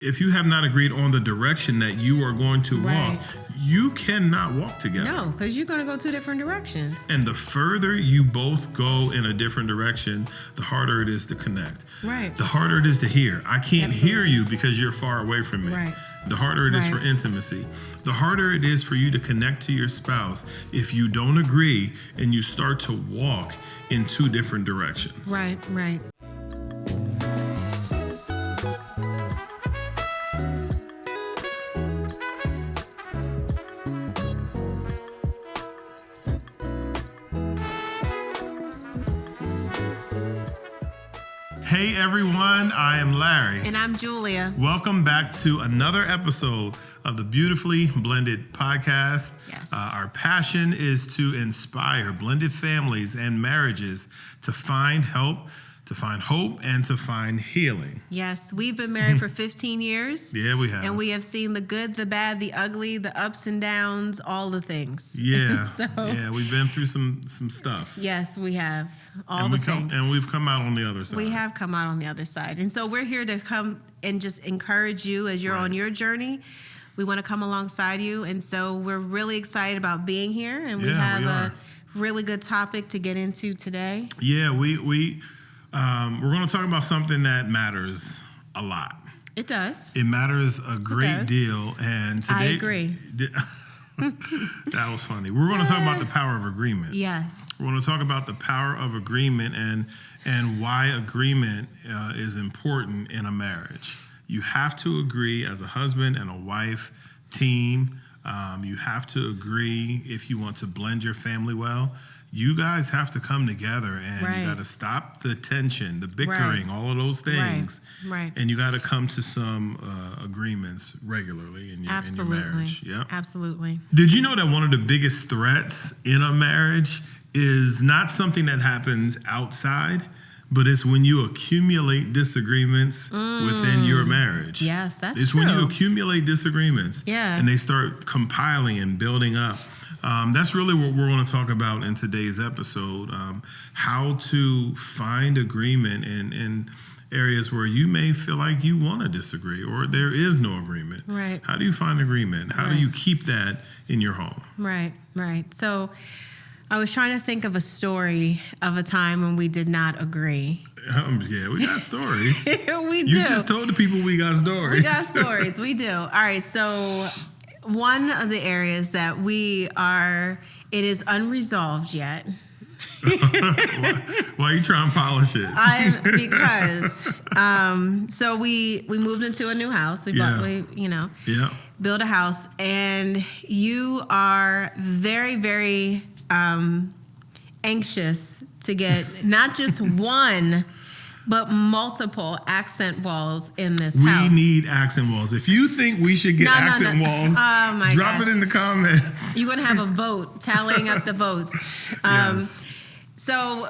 If you have not agreed on the direction that you are going to walk, you cannot walk together. No, because you're going to go two different directions. And the further you both go in a different direction, the harder it is to connect. Right. The harder it is to hear. I can't hear you because you're far away from me. Right. The harder it is for intimacy. The harder it is for you to connect to your spouse if you don't agree and you start to walk in two different directions. Right. Hey everyone, I am Larry. And I'm Julia. Welcome back to another episode of the Beautifully Blended podcast. Yes. Our passion is to inspire blended families and marriages to find help, to find hope, and to find healing. Yes, we've been married for 15 years. Yeah, we have. And we have seen the good, the bad, the ugly, the ups and downs, all the things. Yeah. So, we've been through some stuff. Yes, we have. Things. And we've come out on the other side. We have come out on the other side. And so we're here to come and just encourage you as you're on your journey. We want to come alongside you. And so we're really excited about being here. And we have a really good topic to get into today. Yeah, we're going to talk about something that matters a lot. It does. It matters a great deal. And today, I agree. That was funny. We're going to talk about the power of agreement. Yes. We're going to talk about the power of agreement and why agreement is important in a marriage. You have to agree as a husband and a wife team. You have to agree if you want to blend your family well. You guys have to come together and you got to stop the tension, the bickering, all of those things. Right. And you got to come to some agreements regularly in your marriage. Yeah. Absolutely. Did you know that one of the biggest threats in a marriage is not something that happens outside, but it's when you accumulate disagreements within your marriage. Yes, that's It's true. when you accumulate disagreements and they start compiling and building up. That's really what we're going to talk about in today's episode, how to find agreement in areas where you may feel like you want to disagree or there is no agreement. Right. How do you find agreement? How do you keep that in your home? Right. So I was trying to think of a story of a time when we did not agree. We got stories. We do. You just told the people we got stories. We got stories. We do. All right. So one of the areas that it is unresolved yet. Why are you trying to polish it? So we moved into a new house. Built a house, and you are very, very anxious to get not just one, but multiple accent walls in this house. We need accent walls. If you think we should get accent walls, drop it in the comments. You're going to have a vote, tallying up the votes. Yes.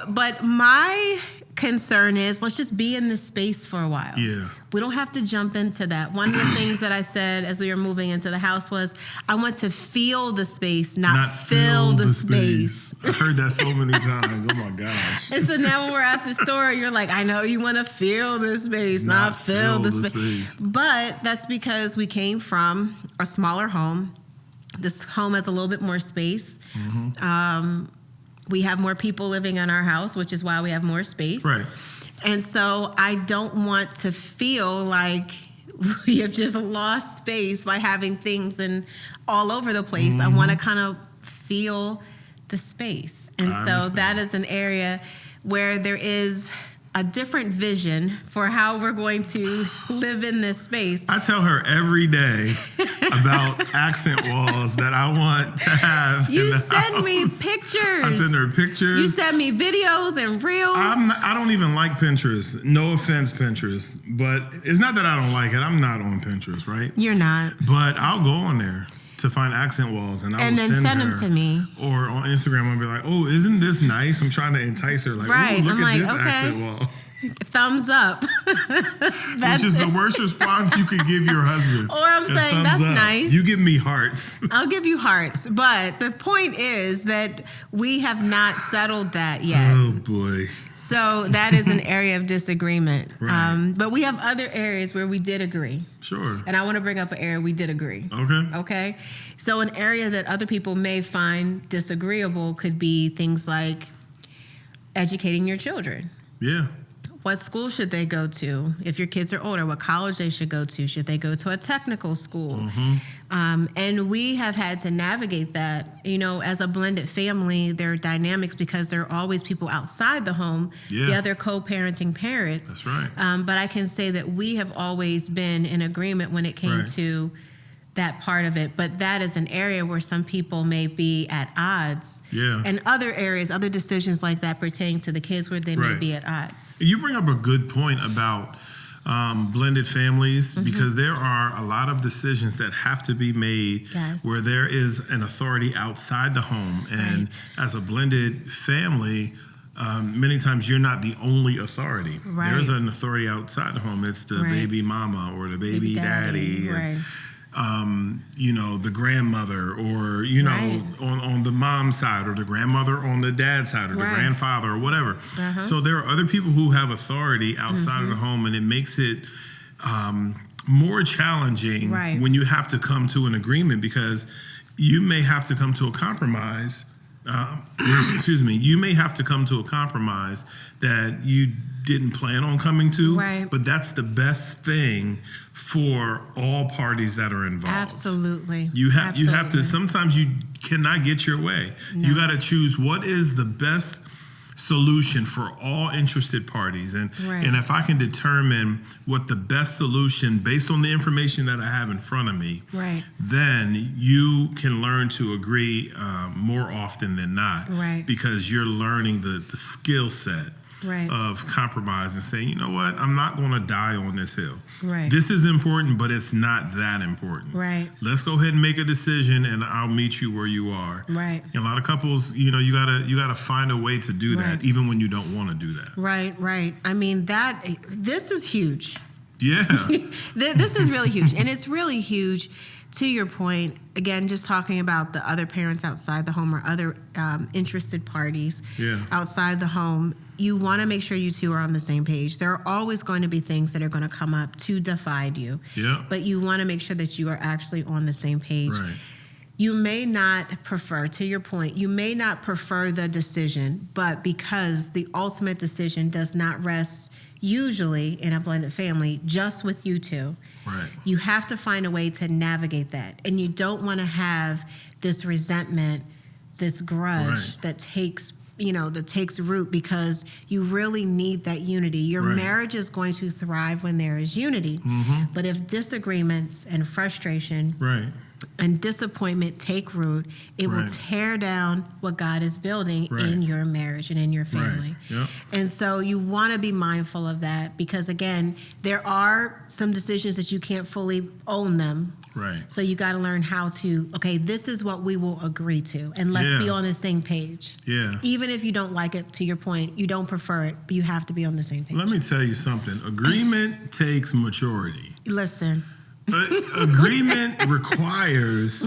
But my concern is let's just be in this space for a while. Yeah. We don't have to jump into that. One of the things that I said as we were moving into the house was I want to feel the space, not fill the space. I heard that so many times. Oh my gosh. And so now when we're at the store, you're like, I know you want to feel the space, not fill the space. But that's because we came from a smaller home. This home has a little bit more space. Mm-hmm. We have more people living in our house, which is why we have more space. Right. And so I don't want to feel like we have just lost space by having things all over the place. Mm-hmm. I want to kind of feel the space. And so that is an area where there is a different vision for how we're going to live in this space. I tell her every day about accent walls that I want to have in the send house. Me pictures. I send her pictures. You send me videos and reels. I don't even like Pinterest. No offense, Pinterest. But it's not that I don't like it. I'm not on Pinterest, right? You're not. But I'll go on there to find accent walls and then send them to me. Or on Instagram, I'll be like, oh, isn't this nice? I'm trying to entice her. Like, right. Ooh, look I'm at this accent wall. Thumbs up. Which is the worst response you could give your husband. Or I'm saying, that's up. nice. You give me hearts. I'll give you hearts. But the point is that we have not settled that yet. Oh, boy. So that is an area of disagreement. Right. But we have other areas where we did agree. Sure. And I want to bring up an area we did agree. Okay. So an area that other people may find disagreeable could be things like educating your children. Yeah. What school should they go to? If your kids are older, what college they should go to? Should they go to a technical school? And we have had to navigate that. You know, as a blended family, there are dynamics because there are always people outside the home, the other co-parenting parents. That's right. But I can say that we have always been in agreement when it came to that part of it. But that is an area where some people may be at odds. Yeah. And other areas, other decisions like that pertaining to the kids where they may be at odds. You bring up a good point about blended families because there are a lot of decisions that have to be made where there is an authority outside the home. And as a blended family, many times you're not the only authority. There's an authority outside the home. It's the baby mama or the baby daddy. You know, the grandmother or, you know, on the mom's side or the grandmother on the dad's side or the grandfather or whatever. So there are other people who have authority outside of the home, and it makes it more challenging when you have to come to an agreement because you may have to come to a compromise. Excuse me. You may have to come to a compromise that you didn't plan on coming to, but that's the best thing for all parties that are involved. Absolutely. You have to, sometimes you cannot get your way. You got to choose what is the best solution for all interested parties. And if I can determine what the best solution based on the information that I have in front of me, then you can learn to agree more often than not because you're learning the skill set of compromise and saying, you know what, I'm not going to die on this hill. This is important, but it's not that important. Let's go ahead and make a decision, and I'll meet you where you are. And a lot of couples, you know, you gotta find a way to do that, even when you don't want to do that. Right. I mean, this is huge. Yeah. This is really huge, and it's really huge. To your point, again, just talking about the other parents outside the home or other interested parties outside the home, you want to make sure you two are on the same page. There are always going to be things that are going to come up to divide you, but you want to make sure that you are actually on the same page. You may not prefer, to your point, you may not prefer the decision, but because the ultimate decision does not rest usually in a blended family just with you two, you have to find a way to navigate that. And you don't want to have this resentment, this grudge that takes root because you really need that unity. Your marriage is going to thrive when there is unity. But if disagreements and frustration and disappointment take root, it will tear down what God is building in your marriage and in your family. And so you want to be mindful of that because, again, there are some decisions that you can't fully own them. So you got to learn how to, okay, this is what we will agree to, and let's be on the same page. Even if you don't like it, to your point, you don't prefer it, but you have to be on the same page. Let me tell you something. Agreement takes maturity. Listen. Agreement requires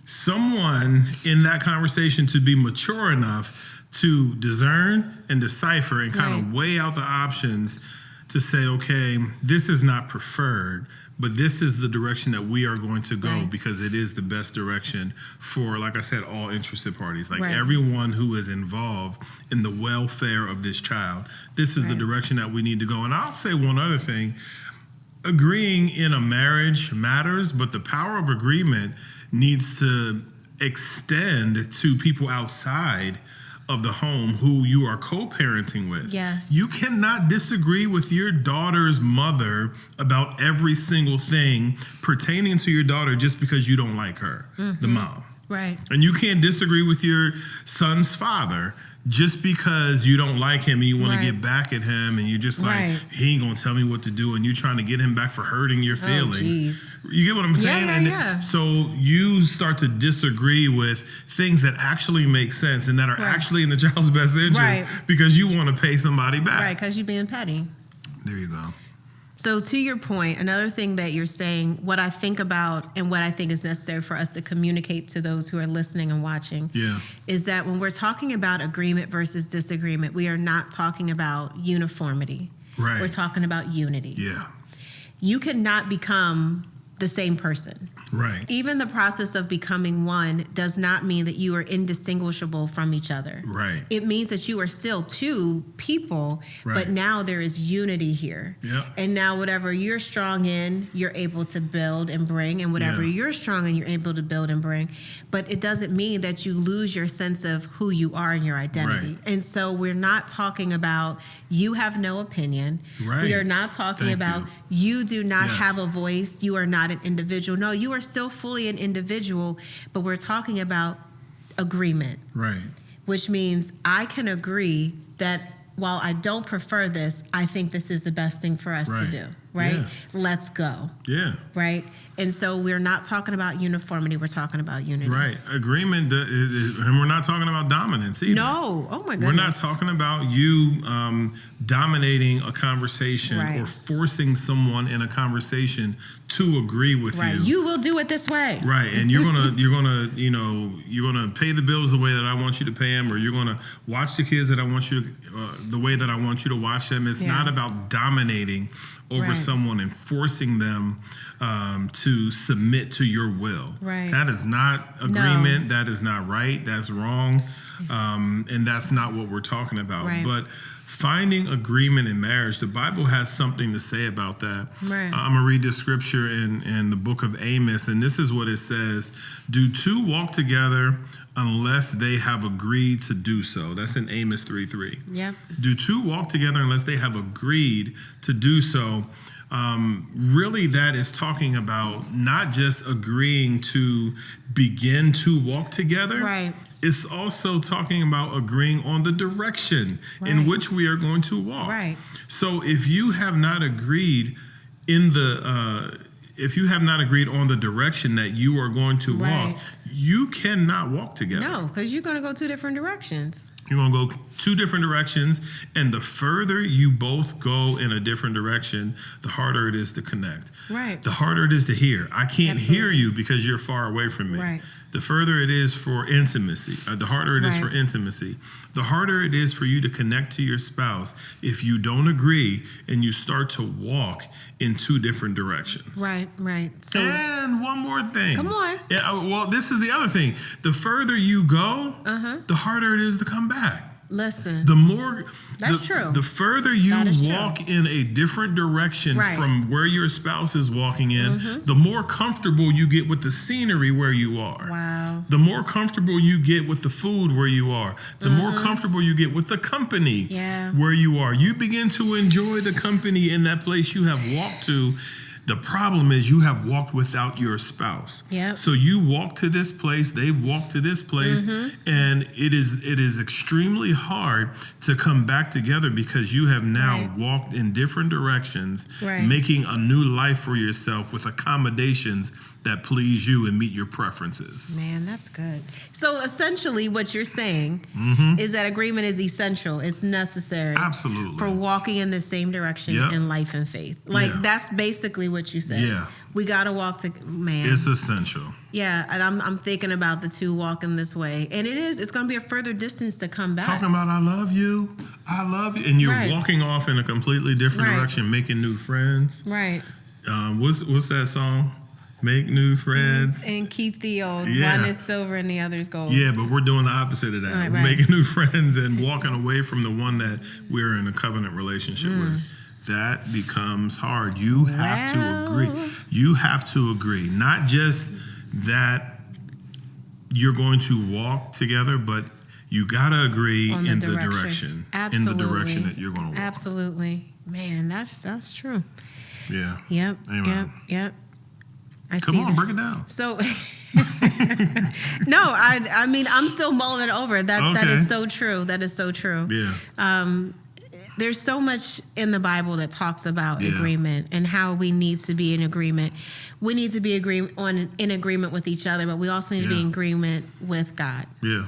someone in that conversation to be mature enough to discern and decipher and kind of weigh out the options to say, okay, this is not preferred, but this is the direction that we are going to go because it is the best direction for, like I said, all interested parties, like everyone who is involved in the welfare of this child. This is the direction that we need to go. And I'll say one other thing. Agreeing in a marriage matters, but the power of agreement needs to extend to people outside of the home who you are co-parenting with. You cannot disagree with your daughter's mother about every single thing pertaining to your daughter just because you don't like her, the mom. And you can't disagree with your son's father just because you don't like him and you want to get back at him and you're just like, he ain't gonna tell me what to do, and you're trying to get him back for hurting your feelings. You get what I'm saying? So you start to disagree with things that actually make sense and that are actually in the child's best interest because you want to pay somebody back. Because you're being petty. There you go. So to your point, another thing that you're saying, what I think about and what I think is necessary for us to communicate to those who are listening and watching, is that when we're talking about agreement versus disagreement, we are not talking about uniformity. Right. We're talking about unity. Yeah. You cannot become the same person. Right. Even the process of becoming one does not mean that you are indistinguishable from each other. Right. It means that you are still two people, but now there is unity here. Yep. And now whatever you're strong in, you're able to build and bring, and whatever you're strong in, you're able to build and bring. But it doesn't mean that you lose your sense of who you are and your identity. Right. And so we're not talking about you have no opinion. Right. We are not talking about you do not have a voice. You are not an individual. No, you are still fully an individual, but we're talking about agreement. Right. Which means I can agree that while I don't prefer this, I think this is the best thing for us to do. Right? Yeah. Let's go. Yeah. Right? And so we're not talking about uniformity. We're talking about unity. Right. Agreement, and we're not talking about dominance either. No. Oh, my goodness. We're not talking about you dominating a conversation or forcing someone in a conversation to agree with you. You will do it this way. Right. And you're gonna pay the bills the way that I want you to pay them, or you're gonna watch the kids that I want you the way that I want you to watch them. It's not about dominating over someone and forcing them to submit to your will. Right. That is not agreement. No. That is not right. That's wrong. And that's not what we're talking about. Right. But finding agreement in marriage, the Bible has something to say about that. Right. I'm going to read this scripture in the book of Amos, and this is what it says. Do two walk together unless they have agreed to do so? That's in Amos 3:3. Yep. Do two walk together unless they have agreed to do so? Really, that is talking about not just agreeing to begin to walk together. Right. It's also talking about agreeing on the direction in which we are going to walk. Right. So if you have not agreed on the direction that you are going to walk, you cannot walk together. No, because you're going to go two different directions. You're going to go two different directions, and the further you both go in a different direction, the harder it is to connect. Right. The harder it is to hear. I can't hear you because you're far away from me. Right. The further it is for intimacy, the harder it is for intimacy. The harder it is for you to connect to your spouse if you don't agree and you start to walk in two different directions. Right. So, and one more thing. Come on. Well, this is the other thing. The further you go, the harder it is to come back. Listen. The more That's true. The further you walk in a different direction from where your spouse is walking in, the more comfortable you get with the scenery where you are. Wow. The more comfortable you get with the food where you are. The more comfortable you get with the company where you are. You begin to enjoy the company in that place you have walked to. The problem is you have walked without your spouse. Yep. So you walk to this place, they've walked to this place, and it is extremely hard to come back together because you have now walked in different directions, making a new life for yourself with accommodations that please you and meet your preferences. Man, that's good. So essentially what you're saying is that agreement is essential. It's necessary. Absolutely. For walking in the same direction in life and faith. That's basically what you said. Yeah. We got to walk to, man. It's essential. Yeah, and I'm thinking about the two walking this way. And it's going to be a further distance to come back. Talking about I love you, and you're walking off in a completely different direction, making new friends. Right. What's that song? Make new friends. And keep the old. One is silver and the other's gold. Yeah, but we're doing the opposite of that. Right, we're making new friends and walking away from the one that we're in a covenant relationship with. That becomes hard. You have to agree. You have to agree. Not just that you're going to walk together, but you got to agree in the direction. Absolutely. In the direction that you're going to walk. Absolutely. Man, that's true. Yeah. Yep. Amen. Yep. Come on, break it down. So, no, I mean, I'm still mulling it over. That is so true. That is so true. Yeah. There's so much in the Bible that talks about agreement and how we need to be in agreement. We need to be in agreement with each other, but we also need to be in agreement with God. Yeah.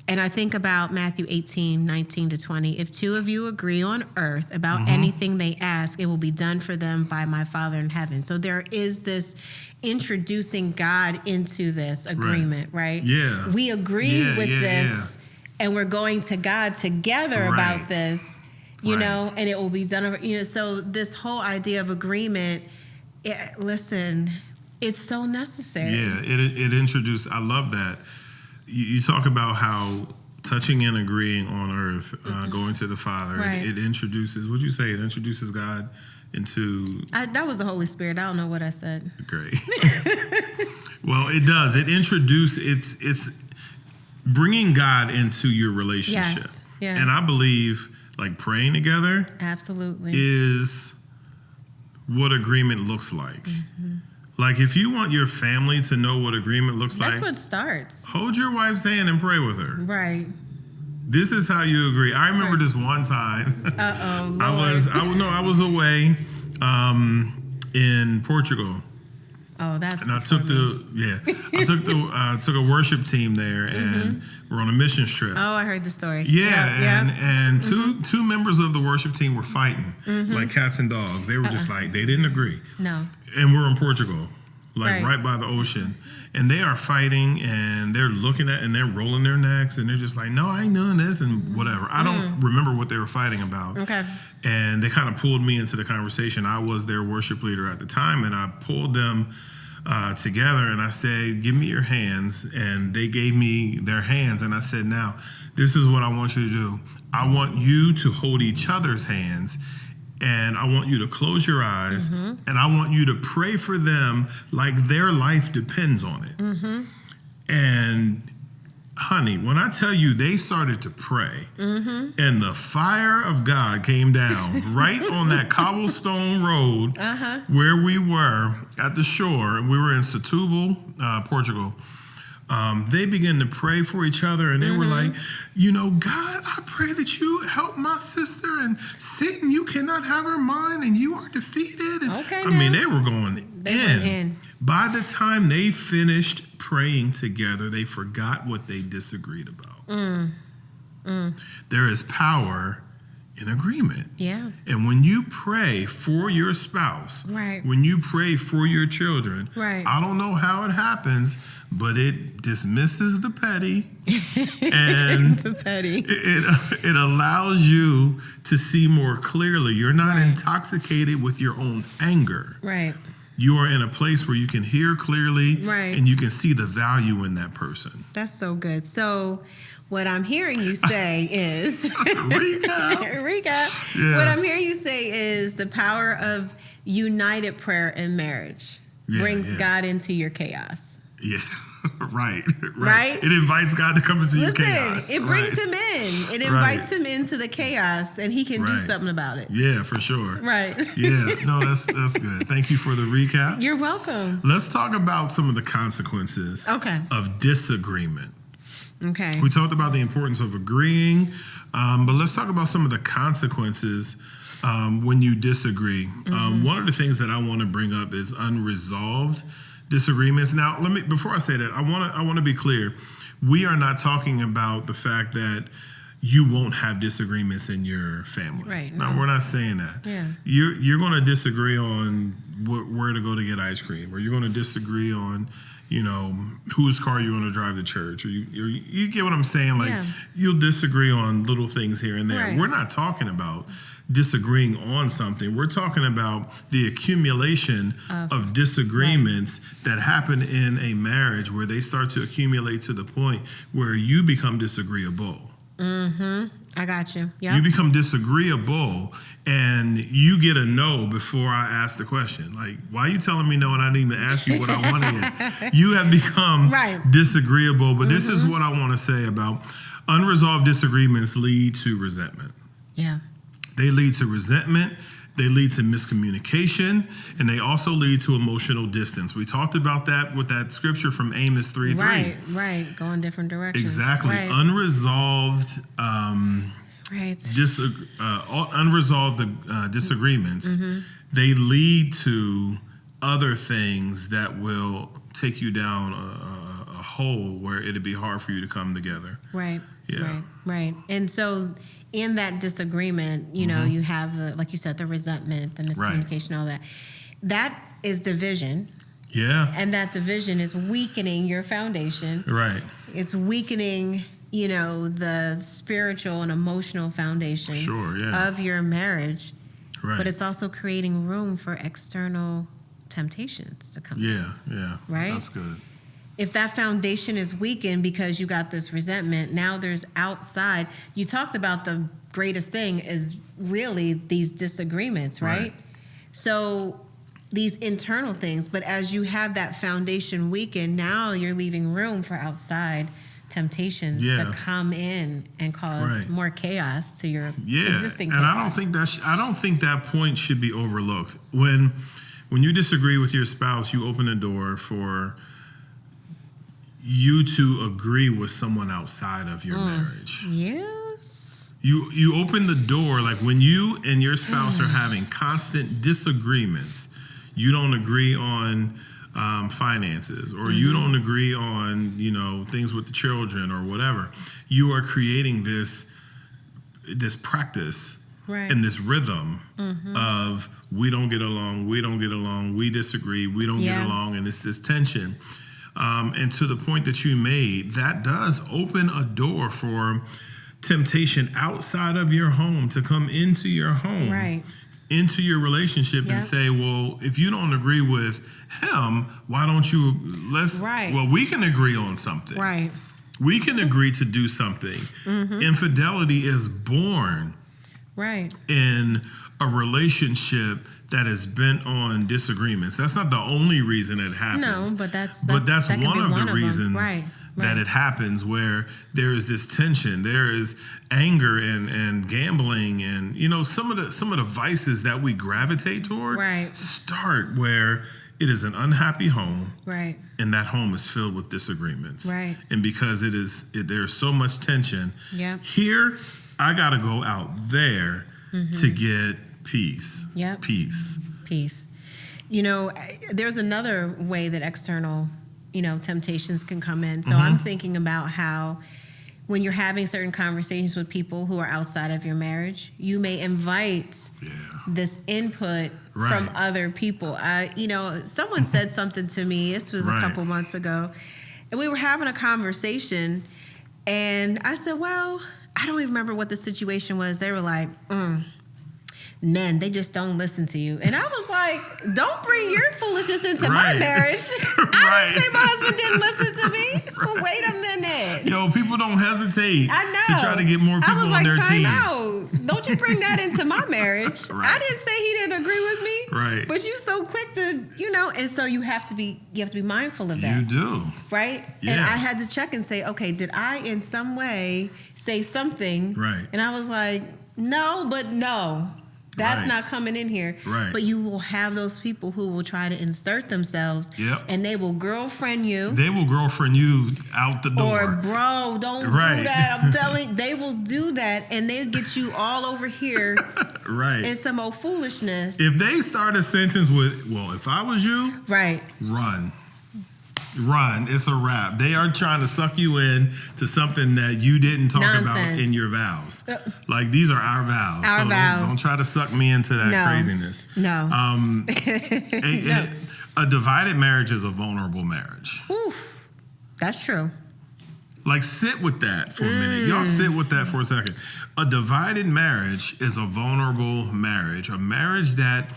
And I think about Matthew 18:19-20. If two of you agree on earth about anything they ask, it will be done for them by my Father in heaven. So there is this introducing God into this agreement, right? Yeah. We agree with this, and we're going to God together about this, you know, and it will be done over, you know. So this whole idea of agreement, listen, it's so necessary. Yeah, it introduced, I love that. You talk about how touching and agreeing on earth, going to the Father, it introduces, would you say it introduces God into... that was the Holy Spirit. I don't know what I said. Great. Well, it does. It introduces, it's bringing God into your relationship. Yes. Yeah. And I believe like praying together absolutely is what agreement looks like. Like if you want your family to know what agreement looks like, that's what starts. Hold your wife's hand and pray with her. Right. This is how you agree. I remember this one time. Lord. I was away in Portugal. Oh, that's. And I took took a worship team there, and we're on a missions trip. Oh, I heard the story. Yeah, and two members of the worship team were fighting like cats and dogs. They were just like, they didn't agree. No. And we're in Portugal, like right by the ocean. And they are fighting, and they're looking at, and they're rolling their necks, and they're just like, no, I ain't doing this, and whatever. I don't remember what they were fighting about. Okay. And they kind of pulled me into the conversation. I was their worship leader at the time, and I pulled them together, and I said, give me your hands. And they gave me their hands, and I said, now, this is what I want you to do. I want you to hold each other's hands, and I want you to close your eyes, and I want you to pray for them like their life depends on it. And honey, when I tell you they started to pray, and the fire of God came down right on that cobblestone road where we were at the shore, and we were in Setúbal, Portugal. They began to pray for each other, and they were like, you know, God, I pray that you help my sister, and Satan, you cannot have her mind, and you are defeated. And, okay, I mean, they were going in. By the time they finished praying together, they forgot what they disagreed about. There is power in agreement. Yeah. And when you pray for your spouse, when you pray for your children, I don't know how it happens, but it dismisses the petty and it allows you to see more clearly. You're not intoxicated with your own anger. Right. You are in a place where you can hear clearly and you can see the value in that person. That's so good. So what I'm hearing you say is recap. Yeah. What I'm hearing you say is the power of united prayer in marriage brings God into your chaos. Yeah. Right. It invites God to come into your chaos. It brings him in. It invites him into the chaos, and he can do something about it. Yeah, for sure. Right. Yeah. No, that's good. Thank you for the recap. You're welcome. Let's talk about some of the consequences of disagreement. Okay. We talked about the importance of agreeing, but let's talk about some of the consequences when you disagree. One of the things that I want to bring up is unresolved disagreements. Now, before I say that, I want to be clear. We are not talking about the fact that you won't have disagreements in your family. Right. No, we're not saying that. Yeah. You're going to disagree on where to go to get ice cream, or you're going to disagree on, you know, whose car you're going to drive to church, or you get what I'm saying? Like, you'll disagree on little things here and there. Right. We're not talking about disagreeing on something. We're talking about the accumulation of disagreements that happen in a marriage, where they start to accumulate to the point where you become disagreeable. I got you. Yeah. You become disagreeable, and you get a no before I ask the question. Like, why are you telling me no and I didn't even ask you what I wanted? You have become disagreeable. But this is what I want to say about unresolved disagreements lead to resentment. Yeah. They lead to resentment. They lead to miscommunication, and they also lead to emotional distance. We talked about that with that scripture from Amos 3:3. Right. Going different directions. Exactly. Right. Unresolved disagreements, they lead to other things that will take you down a hole where it'd be hard for you to come together. Right. Yeah. Right. And so in that disagreement, you know, you have the, like you said, the resentment, the miscommunication, all that. That is division. Yeah. And that division is weakening your foundation. Right. It's weakening, you know, the spiritual and emotional foundation of your marriage. Right. But it's also creating room for external temptations to come in. Yeah. Right? That's good. If that foundation is weakened because you got this resentment, now there's outside. You talked about the greatest thing is really these disagreements, right? So these internal things, but as you have that foundation weakened, now you're leaving room for outside temptations to come in and cause more chaos to your existing chaos. And I don't think that point should be overlooked. When you disagree with your spouse, you open the door for you to agree with someone outside of your marriage. Yes. You open the door, like when you and your spouse are having constant disagreements, you don't agree on finances, or you don't agree on, you know, things with the children or whatever. You are creating this practice and this rhythm of we don't get along, we disagree, we don't get along, and it's this tension. And to the point that you made, that does open a door for temptation outside of your home to come into your home, into your relationship, and say, well, if you don't agree with him, why don't you, well, we can agree on something. We can agree to do something. Infidelity is born in a relationship that is bent on disagreements. That's not the only reason it happens. No, but that's that one of the reasons that it happens, where there is this tension, there is anger and gambling, and you know, some of the vices that we gravitate toward start where it is an unhappy home, and that home is filled with disagreements, and because there's so much tension. Here, I got to go out there to get peace. Peace. You know, there's another way that external, you know, temptations can come in. So I'm thinking about how when you're having certain conversations with people who are outside of your marriage, you may invite this input from other people. You know, someone said something to me, this was a couple months ago, and we were having a conversation, and I said, well, I don't even remember what the situation was. They were like, men, they just don't listen to you. And I was like, don't bring your foolishness into my marriage. I didn't say my husband didn't listen to me. Well, wait a minute. Yo, people don't hesitate to try to get more people on their team. Out. Don't you bring that into my marriage. I didn't say he didn't agree with me. But you so quick to, you know, and so you have to be mindful of that. You do. Right? Yeah. And I had to check and say, okay, did I in some way say something? And I was like, no, but no. That's not coming in here. But you will have those people who will try to insert themselves, and they will girlfriend you. They will girlfriend you out the door. Or, bro, don't do that. I'm telling you, they will do that, and they'll get you all over here in some old foolishness. If they start a sentence with, well, if I was you, run. It's a wrap. They are trying to suck you in to something that you didn't talk about in your vows. Like, these are our vows. Our vows. Don't try to suck me into that craziness. No. A divided marriage is a vulnerable marriage. Oof. That's true. Like, sit with that for a minute. Y'all sit with that for a second. A divided marriage is a vulnerable marriage. A marriage that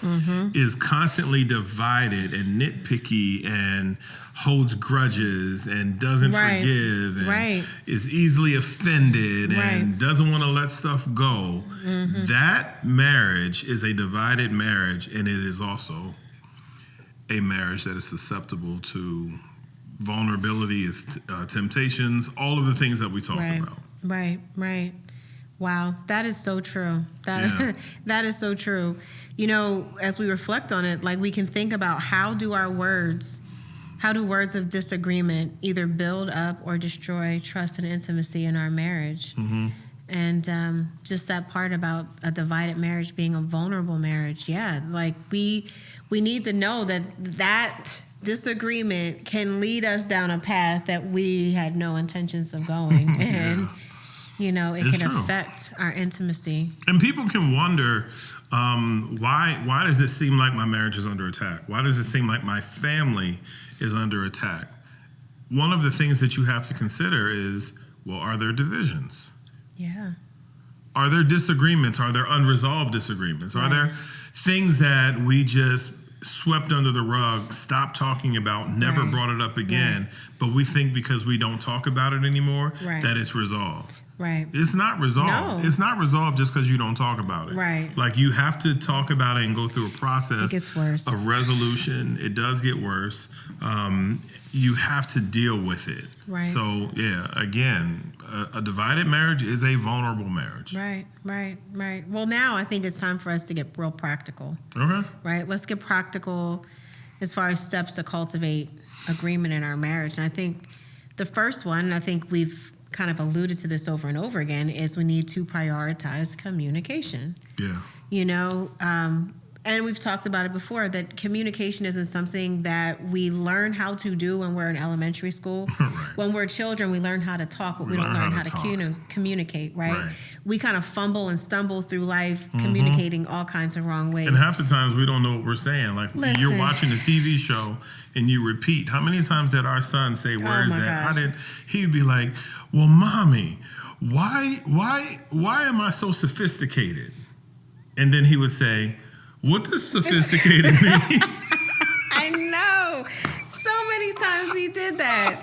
is constantly divided and nitpicky and holds grudges and doesn't forgive and is easily offended and doesn't want to let stuff go. That marriage is a divided marriage, and it is also a marriage that is susceptible to vulnerability, is temptations, all of the things that we talked about. Right. Wow, that is so true. That is so true. You know, as we reflect on it, like, we can think about how do words of disagreement either build up or destroy trust and intimacy in our marriage. And just that part about a divided marriage being a vulnerable marriage. Like, we need to know that disagreement can lead us down a path that we had no intentions of going. it It's can true. affect our intimacy. And people can wonder, why does it seem like my marriage is under attack? Why does it seem like my family is under attack? One of the things that you have to consider is, well, are there divisions? Yeah. Are there disagreements? Are there unresolved disagreements? Are there things that we just swept under the rug, stopped talking about, never brought it up again, but we think because we don't talk about it anymore that it's resolved? Right. It's not resolved. No. It's not resolved just because you don't talk about it. Right. Like, you have to talk about it and go through a process It gets worse. of resolution. It does get worse. You have to deal with it. Right. So, yeah, again, a divided marriage is a vulnerable marriage. Right. Well, now I think it's time for us to get real practical. Okay. Right? Let's get practical as far as steps to cultivate agreement in our marriage. And I think the first one, and I think we've kind of alluded to this over and over again, is we need to prioritize communication. Yeah. And we've talked about it before, that communication isn't something that we learn how to do when we're in elementary school. Right. When we're children, we learn how to talk, but we don't learn how to communicate, right? We kind of fumble and stumble through life communicating all kinds of wrong ways. And half the times we don't know what we're saying. Like, you're watching a TV show and you repeat. How many times did our son say words that he'd be like, well, mommy, why am I so sophisticated? And then he would say, what does sophisticated mean? I know. So many times he did that.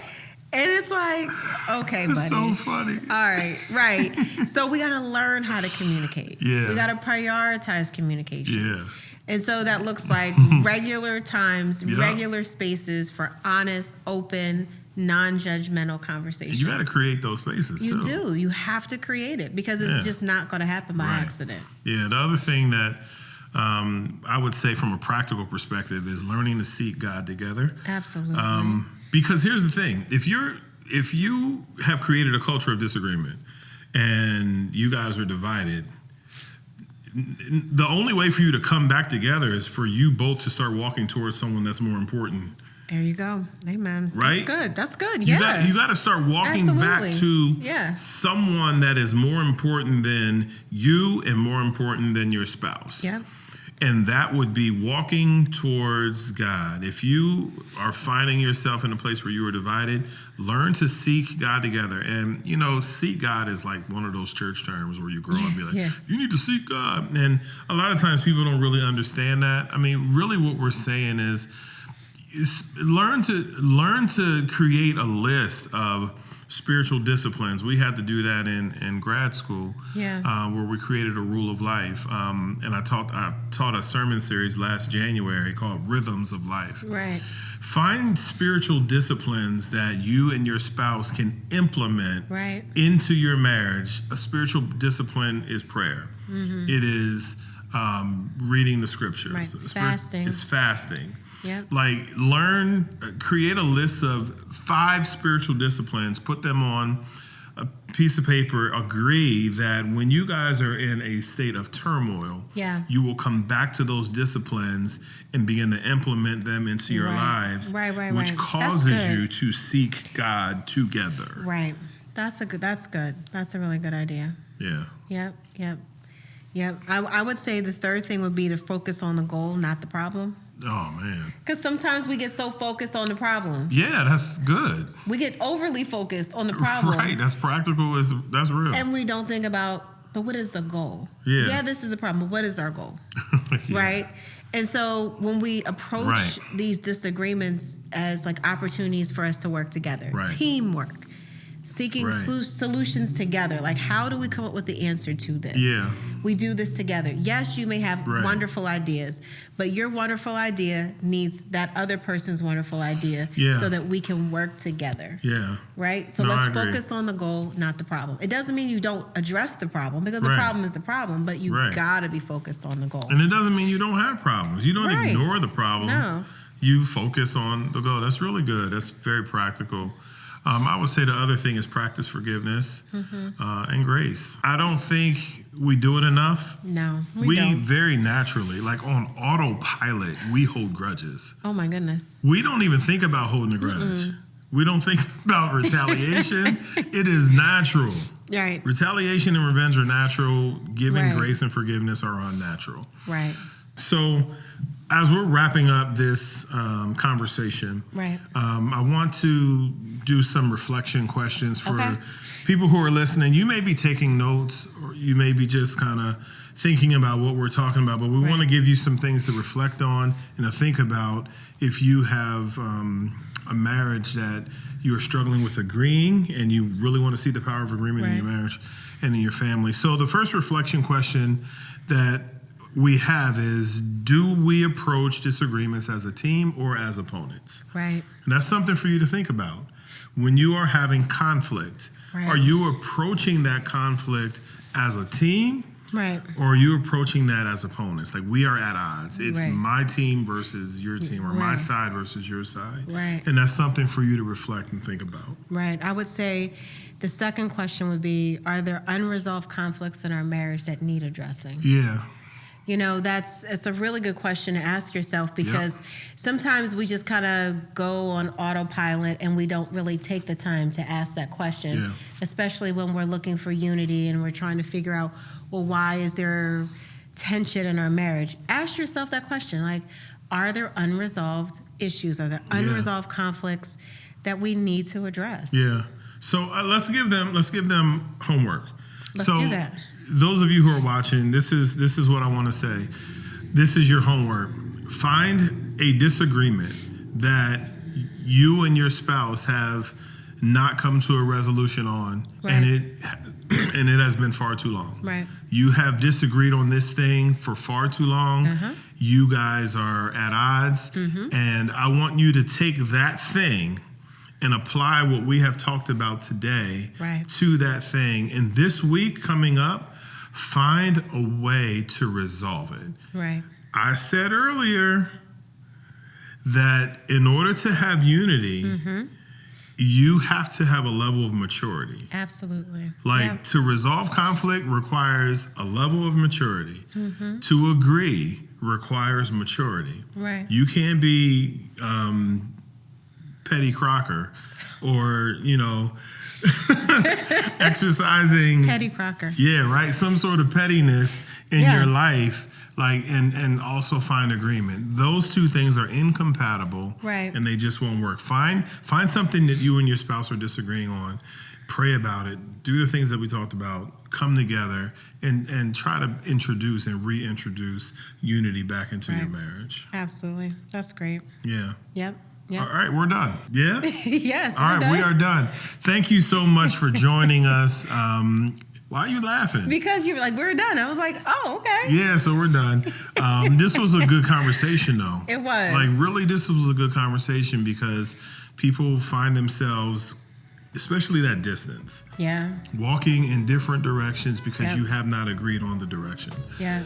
And it's like, okay, buddy. It's so funny. All right. So we got to learn how to communicate. Yeah. We got to prioritize communication. Yeah. And so that looks like regular times, regular spaces for honest, open, non-judgmental conversations. You got to create those spaces, You too. do. You have to create it, because it's just not going to happen by accident. Yeah. The other thing that I would say from a practical perspective is learning to seek God together. Absolutely. Because here's the thing: if you have created a culture of disagreement and you guys are divided, the only way for you to come back together is for you both to start walking towards someone that's more important. There you go. Amen. Right? That's good. Yeah. You got to start walking back to someone that is more important than you and more important than your spouse. Yep. And that would be walking towards God. If you are finding yourself in a place where you are divided, learn to seek God together. And, seek God is like one of those church terms where you grow up and be like, you need to seek God. And a lot of times people don't really understand that. I mean, really what we're saying is learn to create a list of spiritual disciplines. We had to do that in grad school, where we created a rule of life. And I taught a sermon series last January called Rhythms of Life. Right. Find spiritual disciplines that you and your spouse can implement into your marriage. A spiritual discipline is prayer. It is reading the scriptures. Right. Fasting. It's fasting. Yep. Like, create a list of 5 spiritual disciplines, put them on a piece of paper, agree that when you guys are in a state of turmoil, you will come back to those disciplines and begin to implement them into your lives, which causes you to seek God together. Right. That's good. That's a really good idea. Yeah. Yep. I would say the third thing would be to focus on the goal, not the problem. Oh, man. Because sometimes we get so focused on the problem. Yeah, that's good. We get overly focused on the problem. Right, that's practical. That's real. And we don't think about, but what is the goal? Yeah, this is a problem, but what is our goal? Right? And so when we approach these disagreements as like opportunities for us to work together, teamwork, seeking solutions together. Like, how do we come up with the answer to this? Yeah. We do this together. Yes, you may have wonderful ideas, but your wonderful idea needs that other person's wonderful idea so that we can work together. Yeah. Right? So let's focus on the goal, not the problem. It doesn't mean you don't address the problem, because the problem is the problem, but you got to be focused on the goal. And it doesn't mean you don't have problems. You don't ignore the problem. No. You focus on the goal. That's really good. That's very practical. I would say the other thing is practice forgiveness and grace. I don't think we do it enough. No, we don't. Very naturally, like on autopilot, we hold grudges. Oh, my goodness. We don't even think about holding a grudge. We don't think about retaliation. It is natural. Right. Retaliation and revenge are natural. Giving Right. grace and forgiveness are unnatural. Right. So, as we're wrapping up this conversation, Right. I want to do some reflection questions for Okay. people who are listening. You may be taking notes, or you may be just kind of thinking about what we're talking about, but we want to give you some things to reflect on and to think about if you have a marriage that you are struggling with agreeing and you really want to see the power of agreement in your marriage and in your family. So the first reflection question that we have is, do we approach disagreements as a team or as opponents? Right. And that's something for you to think about. When you are having conflict, Right. are you approaching that conflict as a team? Right. Or are you approaching that as opponents? Like, we are at odds. It's Right. my team versus your team, or my Right. side versus your side. Right. And that's something for you to reflect and think about. Right. I would say the second question would be, are there unresolved conflicts in our marriage that need addressing? Yeah. You know, it's a really good question to ask yourself, because sometimes we just kind of go on autopilot and we don't really take the time to ask that question, especially when we're looking for unity and we're trying to figure out, well, why is there tension in our marriage? Ask yourself that question. Like, are there unresolved issues? Are there unresolved conflicts that we need to address? Yeah. So let's give them homework. Let's do that. Those of you who are watching, this is what I want to say. This is your homework. Find a disagreement that you and your spouse have not come to a resolution on, and it has been far too long. Right. You have disagreed on this thing for far too long. You guys are at odds, and I want you to take that thing and apply what we have talked about today to that thing. And this week coming up, find a way to resolve it. Right. I said earlier that in order to have unity, you have to have a level of maturity. Absolutely. Like, to resolve conflict requires a level of maturity. To agree requires maturity. Right. You can't be Petty Crocker or, exercising Petty Crocker. Yeah, right. Some sort of pettiness in your life, like, and also find agreement. Those two things are incompatible, right? And they just won't work. Find something that you and your spouse are disagreeing on. Pray about it. Do the things that we talked about. Come together and try to introduce and reintroduce unity back into your marriage. Absolutely. That's great. Yeah. Yep. Yep. All right, we're done. Yeah? Yes. All right, we are done. Thank you so much for joining us. Why are you laughing? Because you were like, we're done. I was like, oh, okay. Yeah, so we're done. This was a good conversation, though. It was. Like, really, this was a good conversation because people find themselves, especially that distance, walking in different directions because you have not agreed on the direction. Yeah.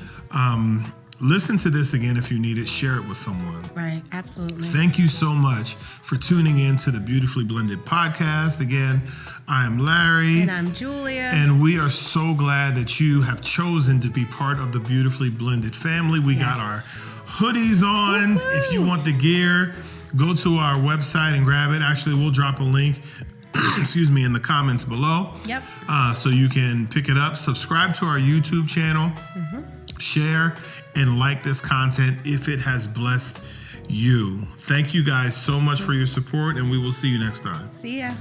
Listen to this again if you need it. Share it with someone. Right. Absolutely. Thank you so much for tuning in to the Beautifully Blended podcast. Again, I am Larry. And I'm Julia. And we are so glad that you have chosen to be part of the Beautifully Blended family. We got our hoodies on. Woo-hoo! If you want the gear, go to our website and grab it. Actually, we'll drop a link in the comments below. Yep. So you can pick it up. Subscribe to our YouTube channel. Share and like this content if it has blessed you. Thank you guys so much for your support, and we will see you next time. See ya.